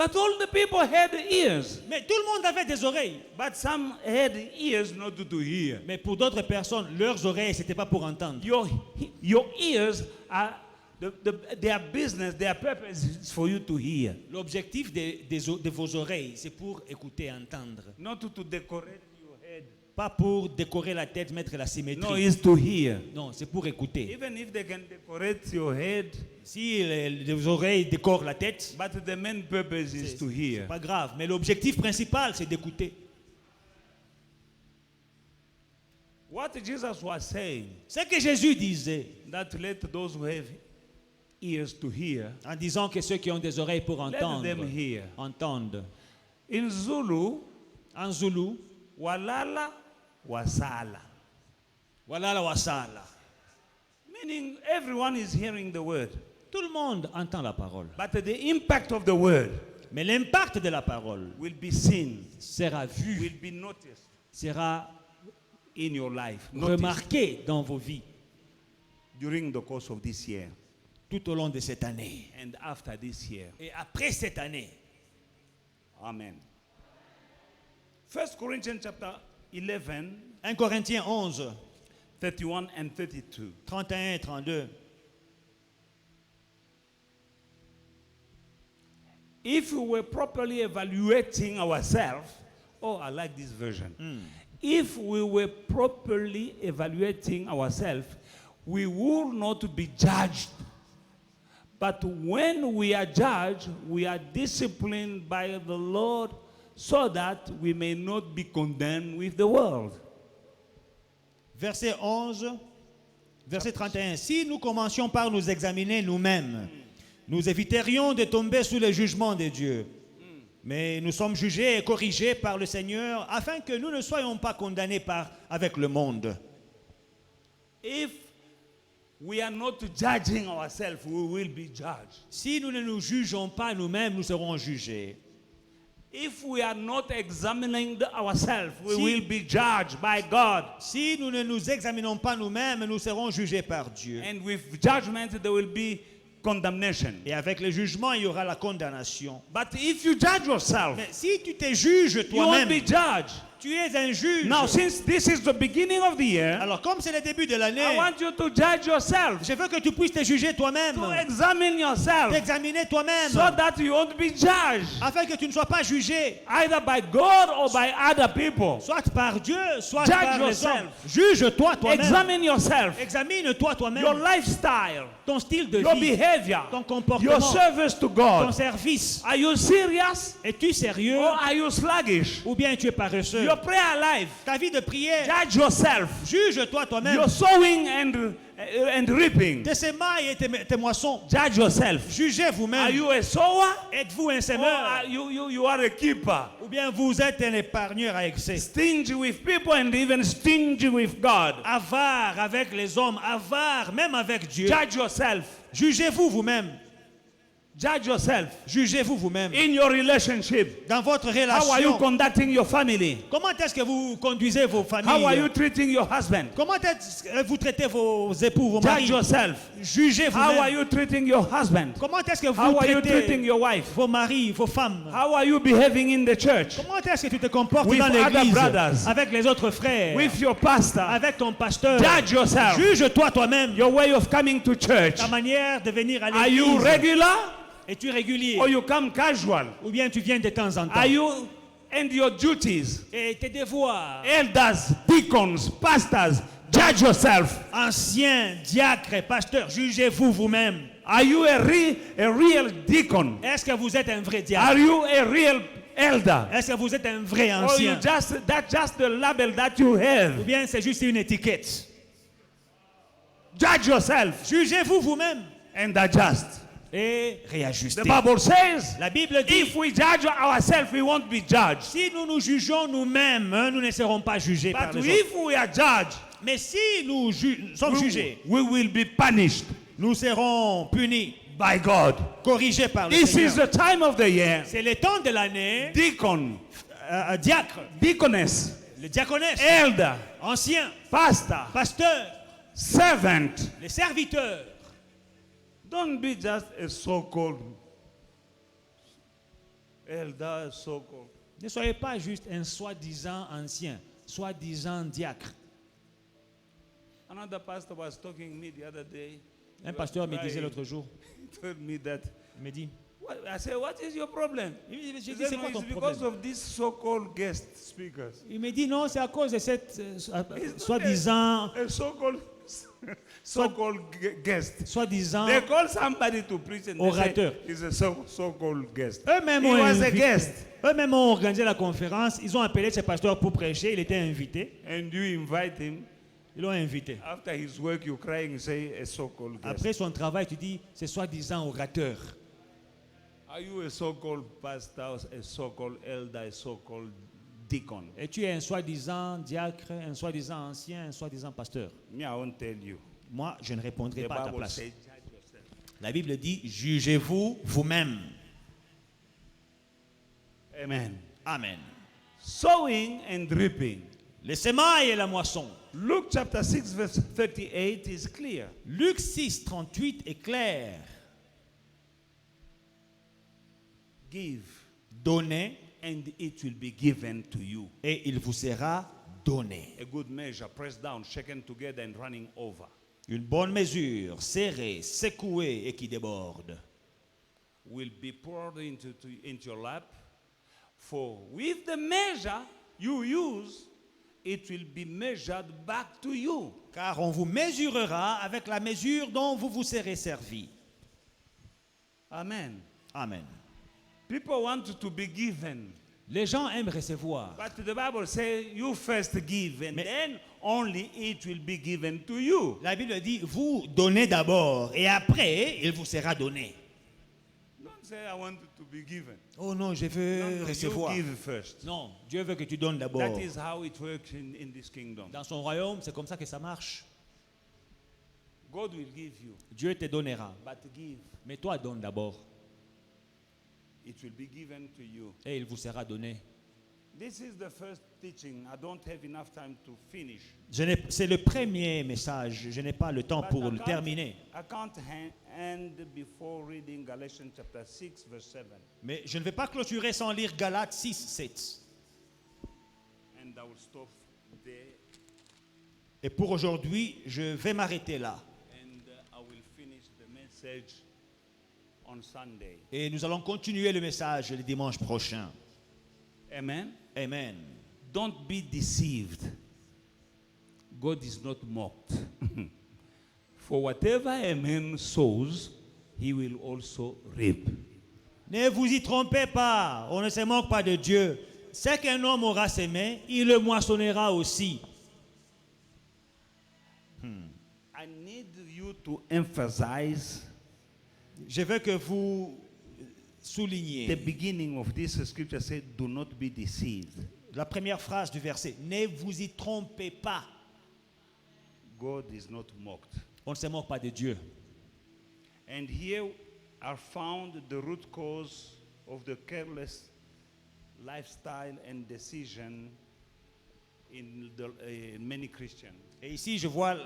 But all the people had ears. Mais tout le monde avait des oreilles. But some had ears not to hear. Mais pour d'autres personnes, leurs oreilles, ce n'était pas pour entendre. Your ears are their business, their purpose is for you to hear. L'objectif de vos oreilles, c'est pour écouter et entendre. Not to decorate your head. Pas pour décorer la tête, mettre la symétrie. No, it's to hear. Non, c'est pour écouter. Even if they can decorate your head, Si les oreilles décorent la tête, but the main purpose is to c'est hear. pas grave. Mais l'objectif principal, c'est d'écouter. What Jesus was saying, Ce que Jésus disait, that let those who have ears to hear, en disant que ceux qui ont des oreilles pour let entendre, them hear. entendent. In Zulu, En Zoulou, walala wasala. voilà la wasala. Meaning everyone is hearing the word. Tout le monde entend la parole. But the impact of the word Mais l'impact de la parole will be seen, sera vu, will be noticed sera in your life, noticed remarqué dans vos vies during the course of this year tout au long de cette année. and after this year. Et après cette année, Amen. 1 Corinthians chapter 11, 1 Corinthiens 11, 31 and 32. 31 et 32. If we were properly evaluating ourselves, oh, I like this version. If we were properly evaluating ourselves, we will not be judged. But when we are judged, we are disciplined by the Lord so that we may not be condemned with the world. Verset 11, verset 31. Si nous commencions par nous examiner nous-mêmes, nous éviterions de tomber sous le jugement de Dieu. Mais nous sommes jugés et corrigés par le Seigneur afin que nous ne soyons pas condamnés avec le monde. If we are not judging ourselves, we will be judged. Si nous ne nous jugeons pas nous-mêmes, nous serons jugés. If we are not examining ourselves, we Si- will be judged by God. Si nous ne nous examinons pas nous-mêmes, nous serons jugés par Dieu. And with judgment, there will be condemnation. Et avec le jugement, il y aura la condamnation. But if you judge yourself, Mais si tu te juges you won't toi-même, be judged. tu es un juge. Now, since this is the beginning of the year, Alors comme c'est le début de l'année, I want you to judge yourself, je veux que tu puisses te juger toi-même, to examine yourself, t'examiner toi-même, so that you won't be judged afin que tu ne sois pas jugé, either by God or by other people. soit par Dieu, soit Judge par les yourself. hommes. Juge-toi toi-même. Examine yourself, Examine-toi your toi-même, lifestyle, ton style de your vie, behavior, ton your comportement, service to ton God. service. Are you serious Es-tu sérieux or are you sluggish? ou bien tu es paresseux? Your prayer life, Ta vie de prière, judge yourself. juge-toi toi-même. Your sowing and reaping, Tes semailles et tes moissons, judge yourself. jugez Are vous-même. you a sower Êtes-vous un or semeur are you are a keeper? ou bien vous êtes un épargneur à excès? Stingy with people and even stingy with God. Avare avec les hommes, avare même avec Dieu. Judge yourself. Jugez-vous vous-même. Judge yourself Jugez-vous vous-même. in your relationship. Dans votre How are you relation, conducting your family? comment est-ce que vous conduisez vos How are you familles? treating your husband? Comment est-ce que vous traitez vos époux, vos Judge maris? yourself. Jugez How are vous-même. you treating your husband? Comment est-ce que vous How are you treating traitez your wife? vos maris, vos femmes? How are you behaving in the church? Comment est-ce que tu te comportes With dans other l'église brothers. avec les autres frères, With your pastor? avec ton pasteur? Judge yourself. Juge-toi toi-même. Your way of coming to church. Ta manière de venir à Are you l'église. regular Es-tu régulier or you come casual? ou bien tu viens de temps en temps? Are you and your duties. et tes devoirs. Elders, deacons, pastors, judge yourself. Anciens, diacres, pasteurs, jugez-vous vous-même. Are you a real deacon? Est-ce que vous êtes un vrai diacre? Are you a real elder? Est-ce que vous êtes un vrai Or you ancien? that's just the label that you Ou have. bien c'est juste une étiquette? Judge yourself Jugez-vous vous-même and adjust. et The réajustez. Bible says, La Bible dit, if we judge ourselves, we won't be judged. si nous nous jugeons nous-mêmes, nous ne serons pas jugés par But les autres. if we are judged, Mais si nous sommes jugés, we will be punished nous serons punis, by God. corrigés par le This is Seigneur. the time of the year. C'est le temps de l'année, Deacon, diacre, deaconess, le diaconesse, elder, ancien, pastor, pasteur, servant. les serviteurs. Don't be just a so-called elder, so-called. Ne soyez pas juste un soi-disant ancien, soi-disant diacre. Another pastor was talking to me the other day. Un pasteur me disait l'autre jour, He told me that. il me dit, I said, what is your problem? j'ai He dit, said, c'est no, quoi ton it's because problème? of these so-called guest speakers. Il me dit, non, c'est à cause de cette It's not soi-disant, a so-called so-called guest. soi-disant, They call somebody to preach and they Orateur. say he's a so-called guest. eux-mêmes He ont, was a guest. eux-mêmes ont organisé la conférence, ils ont appelé ce pasteur pour prêcher, il était invité, And you invite him. ils l'ont invité. After his work, you crying and say a so-called guest. Après son travail, tu dis, c'est soi-disant orateur. Are you a so-called pastor, a so-called elder, a so-called deacon? Et tu es un soi-disant diacre, un soi-disant ancien, un soi-disant pasteur. Me, I won't tell you. Moi, je ne répondrai The pas à ta Bible place. says, judge yourself. La Bible dit, jugez-vous vous-même. Amen. Amen. Sowing and reaping. Les semailles et la moisson. Luke chapter 6 verse 38 is clear. Luc 6, 38 est clair. Give, Donnez and it will be given to you. et il vous sera donné. A good measure, pressed down, shaken together, and running over. Une bonne mesure, serrée, secouée et qui déborde. Will be poured into your lap. For with the measure you use, it will be measured back to you. Car on vous mesurera avec la mesure dont vous vous serez servi. Amen. Amen. People want to be given. Les gens aiment recevoir. But the Bible says you first give and Mais- then only it will be given to you. La Bible dit, vous donnez d'abord et après, il vous sera donné. Don't say I want to be given. Oh non, je No, veux no, recevoir. you give first. Non, Dieu veut que tu donnes d'abord. That is how it works in this kingdom. Dans son royaume, c'est comme ça que ça marche. God will give you, Dieu te donnera. but give. Mais toi, donne d'abord. It will be given to you. Et il vous sera donné. This is the first teaching. I don't have enough time to finish. C'est le premier message. Je n'ai pas le temps But pour le terminer. I can't end before reading Galatians chapter 6 verse 7. Mais je ne vais pas clôturer sans lire Galates 6, 7. And I will stop there Et pour aujourd'hui, je vais m'arrêter là. and I will finish the message on Sunday. Et nous allons continuer le message le dimanche prochain. Amen. Amen. Don't be deceived. God is not mocked. For whatever a man sows, he will also reap. Ne vous y trompez pas. On ne se moque pas de Dieu. Ce qu'un homme aura semé, il le moissonnera aussi. I need you to emphasize Je veux que vous the souligniez beginning of this scripture said, do not be deceived. la première phrase du verset. Ne vous y trompez pas. God is not mocked. On ne se moque pas de Dieu. And here are found the root cause of the careless lifestyle and decision in many Christians. Et ici, je vois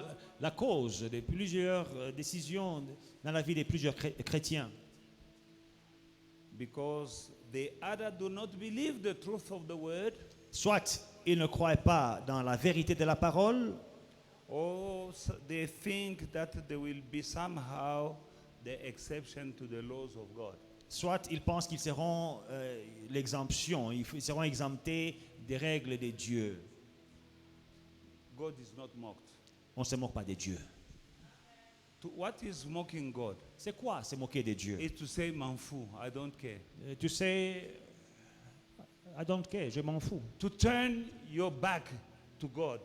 la cause de plusieurs décisions dans la vie de plusieurs chrétiens. Because they either do not believe the truth of the word, Soit ils ne croient pas dans la vérité de la parole, or they think that there will be somehow the exception to the laws of God. soit ils pensent qu'ils seront l'exemption, ils seront exemptés des règles de Dieu. God is not mocked. On ne se moque pas de Dieu. What is mocking God? C'est quoi se moquer de Dieu? Is to say, "Man fou, I don't care." Tu sais, I don't care, je m'en fous. To turn your back to God.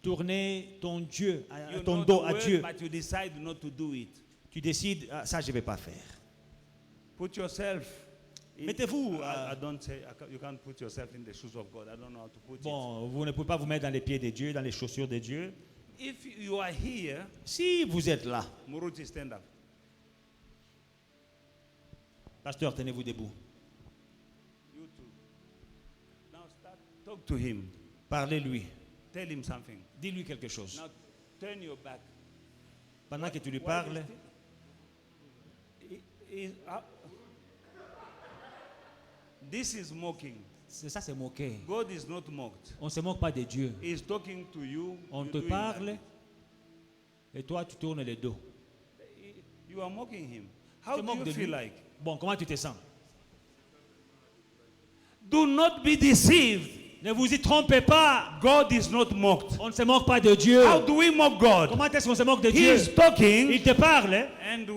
Tourner ton Dieu, You ton know dos the à word, Dieu. but you decide not to do it. Tu décides, ah, ça je ne vais pas faire. Put yourself. Mettez-vous. I don't say you can't put yourself in the shoes of God. I don't know how to put it. Bon, vous ne pouvez pas vous mettre dans les pieds de Dieu, dans les chaussures de Dieu. If you are here, Si vous êtes là, Muruti, stand up. pasteur, tenez-vous debout. You too. Now start. Talk to him. Parlez-lui. Tell him something. Dis-lui quelque chose. Now turn your back. Pendant que tu lui Why parles, this is mocking. ça c'est moquer. God is not mocked. On ne se moque pas de Dieu. He is talking to you. On you te doing parle that. et toi tu tournes le dos. You are mocking him. Tu How te do moques you de feel lui. like? Bon, comment tu te sens? Do not be deceived. Ne vous y trompez pas. God is not mocked. On ne se moque pas de Dieu. How do we mock God? Comment est-ce qu'on se moque de He Dieu? is talking Il te parle hein, and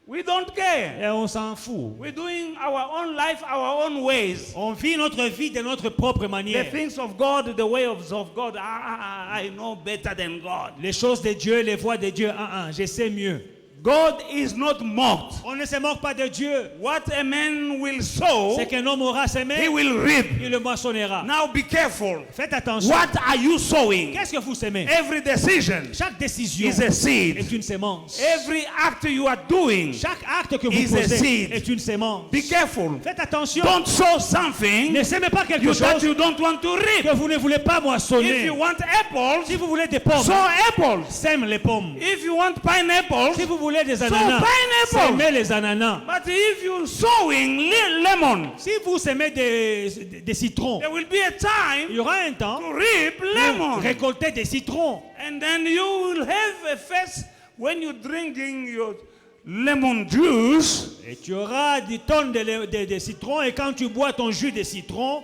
we don't care. et on s'en fout. We're doing our own life, our own ways. On vit notre vie de notre propre The manière. things of God, the way of God, I know better than God. Les choses de Dieu, les voies de Dieu, je sais mieux. God is not mocked. On ne se moque pas de Dieu. What a man will sow, C'est qu'un homme aura semé, he will reap. il le moissonnera. Now be careful. Faites attention. What are you sowing? Qu'est-ce que vous semez? Every decision Chaque décision is a seed. est une sémence. Every act you are doing, Chaque acte que is vous a posez seed. est une sémence. be careful. Faites attention. Don't sow something Ne semez pas quelque that chose you don't want to reap. que vous ne voulez pas If moissonner. you want apples, Si vous voulez des pommes, sow apples. sème les pommes. If you want pineapples, Si vous voulez des sow ananas, pineapples. semez les ananas. But if you sowing lemon, Si vous semez des citrons, there will be a il time y aura un temps to reap pour lemon. récolter des citrons. And then you will have a face when you're drinking your lemon juice Et tu auras des tonnes de citrons et quand tu bois ton jus de citron,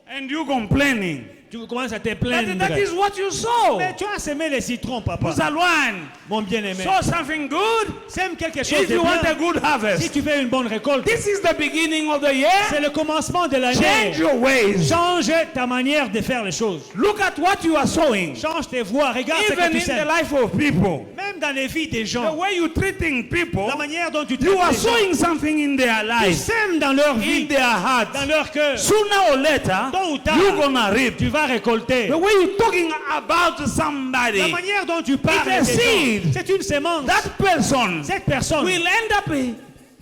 and you complaining. tu commences à te But plaindre. that is what you sow. Mais tu as semé les citrons, papa. Musalwan, Mon bien-aimé. sow something good Sème quelque chose if de you want a bien. good Si harvest. tu veux une bonne récolte, This is the beginning of the year. c'est le commencement de Change l'année. your ways. Change ta manière de faire les choses. Look at what you are sowing. Change tes voies. Regarde ce que Even tu in the sèmes. life of people, Même dans les vies des the gens, way you're treating people, la manière dont tu you traites are les gens, sowing something in their tu life, sèmes dans leur in vie, their heart. dans leur cœur. Sooner or later, Tôt ou tard, you're gonna reap. tu vas récolter. The way you're talking about La somebody, manière dont tu parles It's a des gens, seed. c'est une sémence. that person Cette personne will end up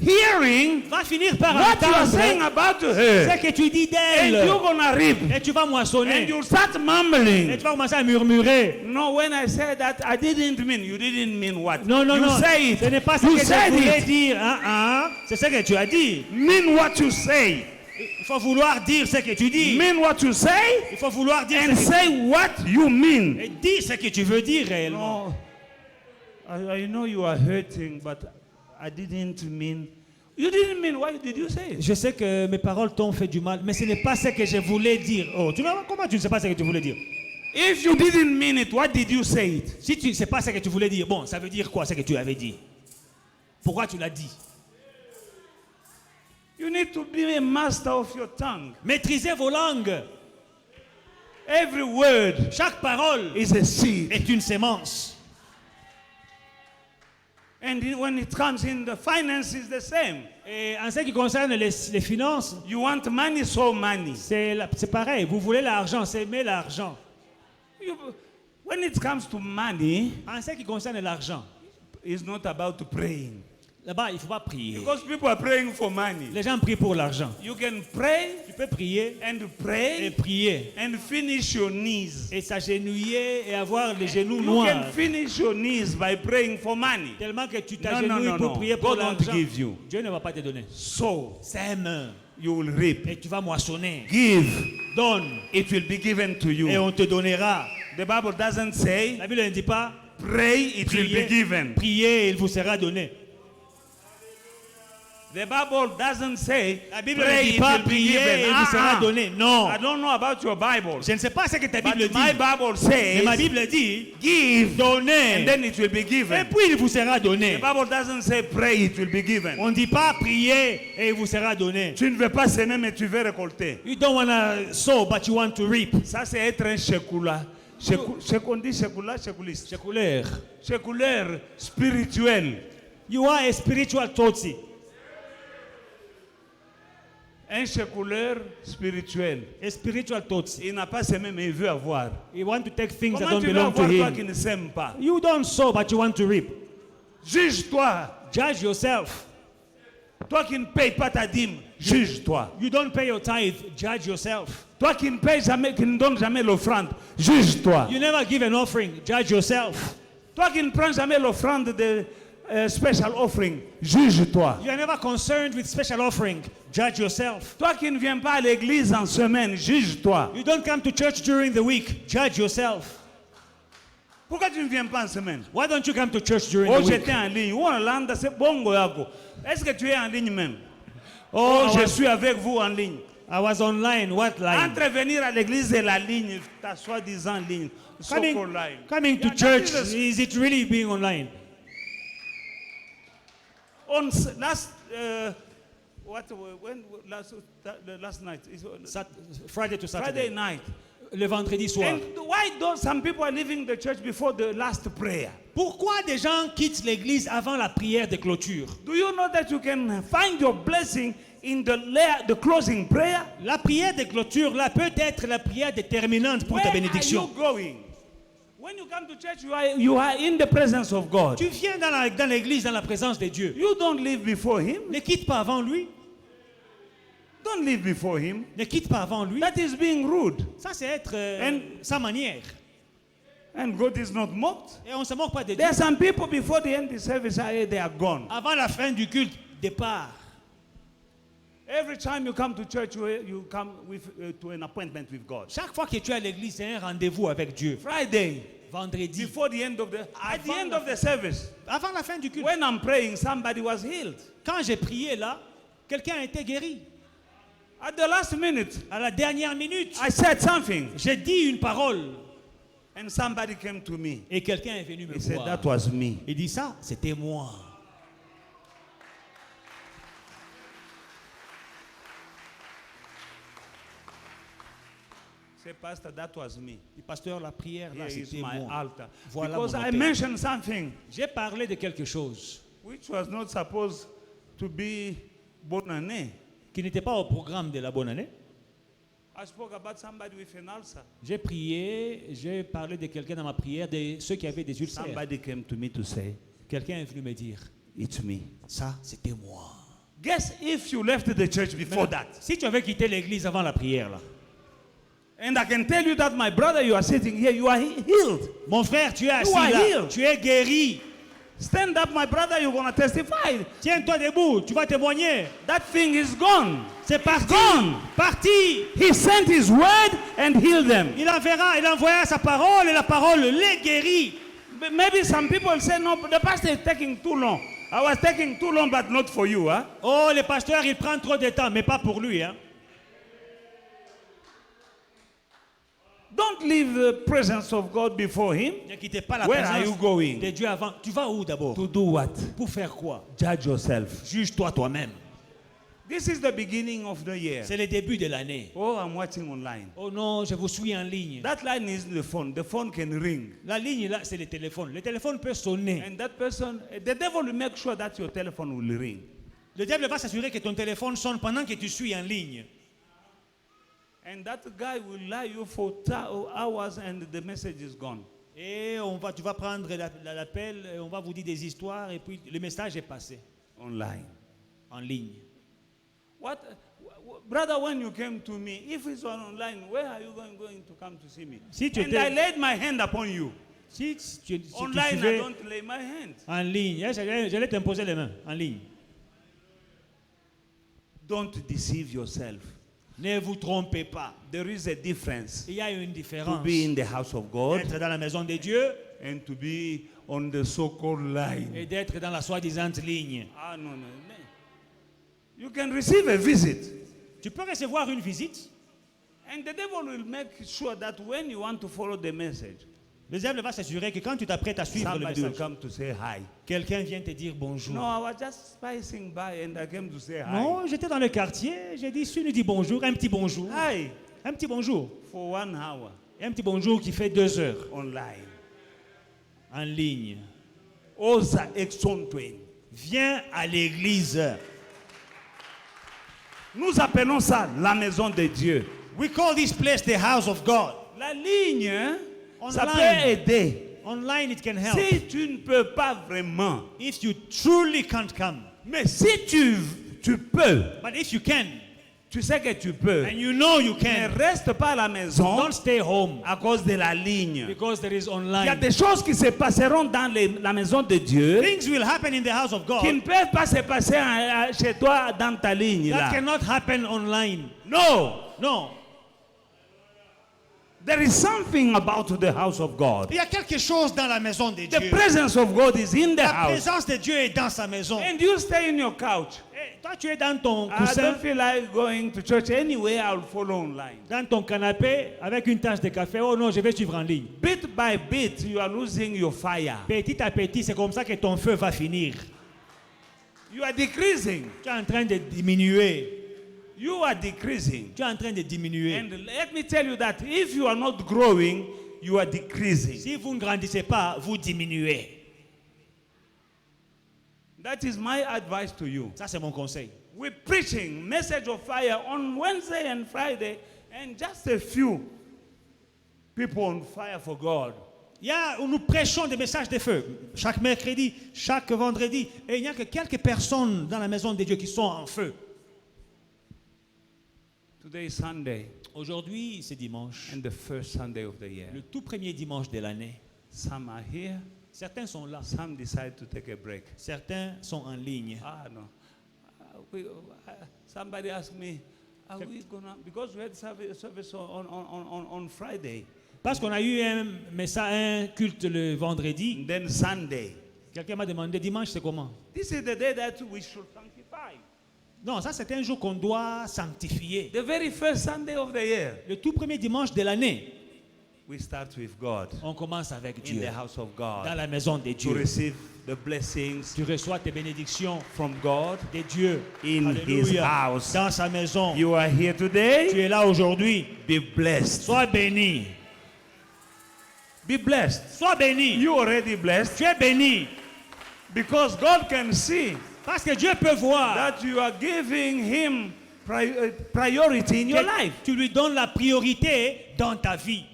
hearing va finir par what you are saying entendre about ce her, que tu dis and d'elle. you're gonna reap, Et tu vas moissonner. and you'll start Et mumbling. tu vas commencer à murmurer. No, when I said that, I didn't mean. You didn't mean what? Non, non, you non. say it. Ce n'est pas ce You que said je voulais it. dire. C'est ce que tu as dit. Mean what you say. Il faut vouloir dire ce que tu dis. Mean what you say, Il faut vouloir dire and ce que say what you mean. Et dis ce que tu veux dire réellement. No, I know you are hurting, but I didn't mean. You didn't mean. Why did you say it? Je sais que mes paroles t'ont fait du mal, mais ce n'est pas ce que je voulais dire. Oh, comment tu ne sais pas ce que tu voulais dire? If you didn't mean it, what did you say it? Si tu ne sais pas ce que tu voulais dire, bon, ça veut dire quoi ce que tu avais dit? Pourquoi tu l'as dit? You need to be a master of your tongue. Maîtrisez vos langues. Every word Chaque parole is a seed. est une sémence. And when it comes in the finances, the same. Et en ce qui concerne les finances, You want money, sow money. c'est pareil. Vous voulez l'argent, s'aimer l'argent. When it comes to money, En ce qui concerne l'argent, it's not about praying. là-bas, il ne faut pas prier. Because people are praying for money. Les gens prient pour l'argent. You can pray Tu peux prier and et pray prier. and finish your knees. Et s'agenouiller et avoir les genoux You noirs. can finish your knees by praying for money. Tellement que tu No, t'agenouilles no, no, pour no. prier pour God won't l'argent. give you. Dieu ne va pas te donner. So Sème you will reap. et tu vas moissonner. Give, Donne it will be given to et you. on te donnera. The Bible doesn't say, La Bible ne dit pas pray, it will be priez, given. priez et il vous sera donné. The Bible doesn't say, La Bible pray, ne dit it pas will be prier et given. il vous sera donné. Non. I don't know about your Bible. Je ne sais pas ce que ta But Bible my dit. Bible Mais ma says, Bible dit, give, and donnez. then it will be Et given. puis il vous sera The donné. Bible doesn't say, pray, it will be given. On ne dit pas prier et il vous sera donné. Tu ne veux pas semer, mais tu veux récolter. You don't want to sow, but you want to reap. Ça, c'est être un shekula. On dit shekula, shekuliste. Séculaire. Séculaire, spirituel. You are a spiritual Tutsi. Un séculaire spirituel. A spiritual Tutsi. Il n'a pas semé, mais il veut avoir. You want to take things that Comment don't tu veux belong to avoir toi qui him. ne sème pas? You don't sow, but you want to reap. Juge-toi. Judge yourself. Toi qui ne payes pas ta dîme, juge-toi. You don't pay your tithe, judge yourself. Toi qui ne payes jamais, qui ne donnes jamais l'offrande, juge-toi. You never give an offering, judge yourself. Toi qui ne prends jamais l'offrande de special offering, juge-toi. You are never concerned with special offering, judge yourself. Toi qui ne viens pas à l'église en semaine, juge-toi. You don't come to church during the week, judge yourself. Pourquoi tu ne viens pas en semaine? Why don't you come to church during Oh, the week? j'étais en ligne. Oh, Hollande, c'est bongo yako. Est-ce que tu es en ligne même? Oh, Oh, je suis avec vous en ligne. I was online. What line? Entre venir à l'église et la ligne, ta soi-disant ligne. So-called line. Coming to Yeah, that church, is a- is it really being online? On last last night Friday to Friday Saturday. night. Le vendredi soir. And why don't some people are leaving the church before the last prayer? Pourquoi des gens quittent l'église avant la prière de clôture? Do you know that you can find your blessing in the closing prayer? La prière de clôture, là, peut être la prière déterminante pour Where ta are bénédiction. you going? When you come to church, you are in the presence of God. Tu viens dans l'église, dans la présence de Dieu. You don't live before Him. Ne quitte pas avant lui. Don't live before Him. Ne quitte pas avant lui. That is being rude. Ça, c'est être And- sa manière. And God is not mocked. Et on ne se moque pas de Dieu. There are some people before the end of the service, they are gone. Avant la fin du culte, départ. Every time you come to church, you come with, to an appointment with God. Chaque fois que tu es à l'église, c'est un rendez-vous avec Dieu. Friday, Vendredi. before the end of the, at the Avant end la of the service, Avant la fin du culte. when I'm praying, somebody was healed. Quand j'ai prié là, quelqu'un a été guéri. At the last minute, À la dernière minute, I said something, j'ai dit une parole. and somebody came to me. Et quelqu'un est venu me He said, voir. that was me. Il dit ça, c'était moi. Say, Pastor, that was me. Le pasteur, la prière là, Here is c'était my moi. altar. Voilà Because mon I autel. mentioned something J'ai parlé de quelque chose which was not supposed to be bonne année. qui n'était pas au programme de la bonne année. I spoke about somebody with an ulcer. J'ai prié, j'ai parlé de quelqu'un dans ma prière, de ceux qui avaient des ulcères. Somebody came to me to say, Quelqu'un est venu me dire, it's me. ça, c'était moi. Guess if you left the church before that. Si tu avais quitté l'église avant la prière là, And I can tell you that my brother, you are sitting here, you are healed. mon frère, tu es assis are là, healed. tu es guéri. Stand up, my brother, you're going to testify. Tiens-toi debout, tu vas témoigner. That thing is gone. C'est parti. Gone. Parti. He sent his word and healed them. Il envoya sa parole et la parole les guérit. But maybe some people say, no, but the pastor is taking too long. I was taking too long, but not for you. Huh? Oh, le pasteur, il prend trop de temps, mais pas pour lui. Hein. Don't leave the presence of God before him. Ne quittez pas la Where are you présence going? de Dieu avant. Tu vas où d'abord? To do what? Pour faire quoi? Judge yourself. Juge-toi toi-même. This is the beginning of the year. C'est le début de l'année. Oh, I'm watching online. Oh non, je vous suis en ligne. That line is the phone. The phone can ring. La ligne là, c'est le téléphone. Le téléphone peut sonner. And that person, the devil will make sure that your telephone will ring. Le diable va s'assurer que ton téléphone sonne pendant que tu suis en ligne. And that guy will lie you for hours and the message is gone. Et tu vas prendre l'appel, et on va vous dire des histoires et puis le message est passé Online. en ligne. Brother, when you came to me, if it's online, where are you going to come to see me? Si tu And étais- I laid my hand upon you. Si tu Online, I suivais don't lay my hand. en ligne, j'allais t'imposer les mains en ligne. Don't deceive yourself. Ne vous trompez pas. There is a difference Il y a une to différence. be in the house of God Être dans la maison de Dieu and to be on the so-called line. et d'être dans la soi-disant ligne. Ah, no. You can receive a visit. Tu peux recevoir une visite. And the devil will make sure that when you want to follow the message, Le diable va s'assurer que quand tu t'apprêtes à suivre le somebody will message, come to say hi. quelqu'un vient te dire bonjour. No, I was just passing by and I came to say hi. Non, j'étais dans le quartier, j'ai dit, si nous dit bonjour, un petit bonjour. Hi. Un petit bonjour. For 1 hour Un petit bonjour qui fait 2 heures online. en ligne. Oza Exontwen. Viens à l'église. Nous appelons ça la maison de Dieu. We call this place the house of God. La ligne, ça Online. peut aider. Online it can help. Si tu ne peux pas vraiment, If you truly can't come. mais si tu peux, But if you can, tu sais que tu peux, and you know you ne can, reste pas à la maison don't stay home à cause de la ligne. because there is Il y a online. des choses qui se passeront dans la maison de Dieu Things will happen in the house of qui ne God peuvent pas se passer chez toi dans ta ligne that là. cannot happen online. No, Non. there is something about the house of God. Il y a quelque chose dans la maison de The Dieu. presence of God is in the La house. présence de Dieu est dans sa maison. And you stay in your couch. Et toi, tu es dans ton I coussin, don't feel like going to church anyway. I'll follow online. dans ton canapé, avec une tasse de café. Oh non, je vais suivre en ligne. Bit by bit, you are losing your fire. Petit à petit, c'est comme ça que ton feu va finir. You are decreasing. Tu es en train de diminuer. You are decreasing. Tu es en train de diminuer. And let me tell you that if you are not growing, you are decreasing. Si vous ne grandissez pas, vous diminuez. That is my advice to you. Ça, c'est mon conseil. We're preaching message of fire on Wednesday and Friday, and just a few people on fire for God. Nous prêchons des messages de feu chaque mercredi, chaque vendredi. Et il n'y a que quelques personnes dans la maison de Dieu qui sont en feu. Today is Sunday, Aujourd'hui, c'est dimanche. and the first Sunday of the year. Le tout premier dimanche de l'année. Some are here, Certains sont là. some decide to take a break. Certains sont en ligne. Ah, no. Somebody asked me, are we gonna, because we had service on Friday, Parce qu'on a eu un culte le vendredi. and then Sunday. Quelqu'un m'a demandé, dimanche, c'est comment? This is the day that we should sanctify. Non, ça, c'est un jour qu'on doit sanctifier. The very first Sunday of the year, Le tout premier dimanche de l'année, we start with God on commence avec in Dieu. the house of Dans God la maison de to Dieu. receive the blessings Tu reçois tes bénédictions from God de Dieu. in His Alléluia. house. Dans sa maison. You are here Tu today. es là aujourd'hui. Be blessed. Sois béni. Be blessed. Sois béni. You already blessed Tu es béni. because God can see Parce que Dieu peut voir that you are giving Him priority in your life. que tu lui donnes la priorité dans ta vie.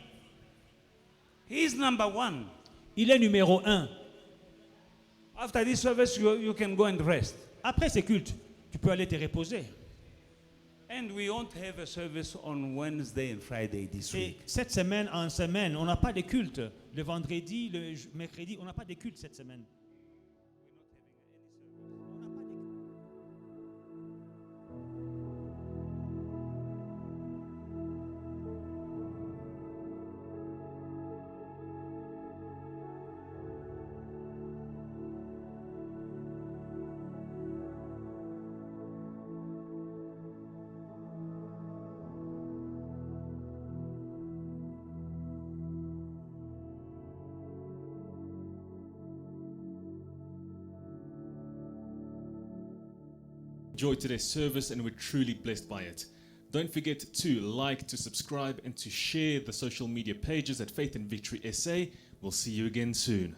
He is number one. Il est numéro 1. After this service, you can go and rest. Après ce culte, tu peux aller te reposer. And we won't have a service on Wednesday and Friday this Et week. cette semaine en semaine, on n'a pas de culte. Le vendredi, le mercredi, on n'a pas de culte cette semaine. Enjoyed today's service and we're truly blessed by it. Don't forget to like, to subscribe, and to share the social media pages at Faith and Victory SA. We'll see you again soon.